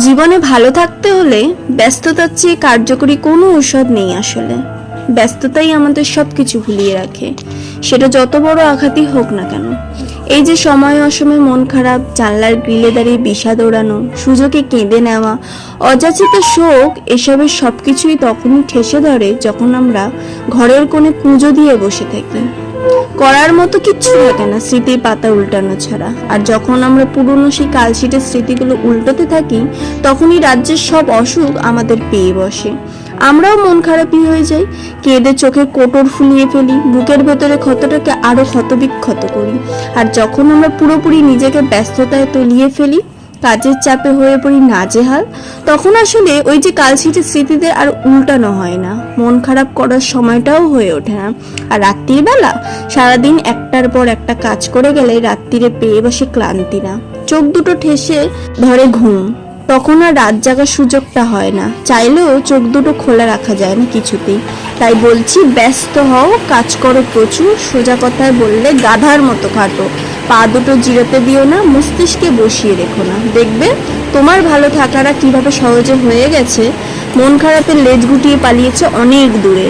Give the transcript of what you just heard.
জীবনে ভালো থাকতে হলে ব্যস্ততার চেয়ে কার্যকরী কোনো ঔষধ নেই আসলে। ব্যস্ততাই আমাদের সব কিছু ভুলিয়ে রাখে, সেটা যত বড় আঘাতই হোক না কেন। এই যে সময় অসময়ে মন খারাপ, জানলার গ্রিলে দাঁড়িয়ে বিষাদ ওড়ানো, সুযোগে কেঁদে নেওয়া, অযাচিত শোক, এসবের সবকিছুই তখনই ঠেসে ধরে যখন আমরা ঘরের কোণে পুজো দিয়ে বসে থাকি। করার মতো কিচ্ছু থাকে না স্মৃতির পাতা উল্টানো ছাড়া। আর যখন আমরা পুরনো সেই কালশিটের স্মৃতিগুলো উল্টোতে থাকি, তখনই রাজ্যের সব অসুখ আমাদের পেয়ে বসে। আমরাও মন খারাপই হয়ে যাই, কেঁদে চোখের কোটর ফুলিয়ে ফেলি, বুকের ভেতরে ক্ষতটাকে আরো ক্ষতবিক্ষত করি। আর যখন আমরা পুরোপুরি নিজেকে ব্যস্ততায় তলিয়ে ফেলি, কাজের চাপে হয়ে পড়ি নাজেহাল, তখন আসলে ওই যে কালশিটের স্মৃতিদের আর উল্টানো হয় না, মন খারাপ করার সময়টাও হয়ে ওঠে না। আর রাত্রির বেলা সারাদিন একটার পর একটা কাজ করে গেলে রাত্রিরে পেয়ে বসে ক্লান্তি না, চোখ দুটো ঠেসে ধরে ঘুম। তখন আর রাত জাগার সুযোগটা হয় না, চাইলেও চোখ দুটো খোলা রাখা যায় না কিছুতেই। তাই বলছি, ব্যস্ত হও, কাজ করো প্রচুর, সোজা কথায় বললে গাধার মতো খাটো, পা দুটো জিরোতে দিও না, মস্তিষ্কে বসিয়ে রেখো না। দেখবে তোমার ভালো থাকাটা কিভাবে সহজে হয়ে গেছে, মন খারাপের লেজ গুটিয়ে পালিয়েছে অনেক দূরে।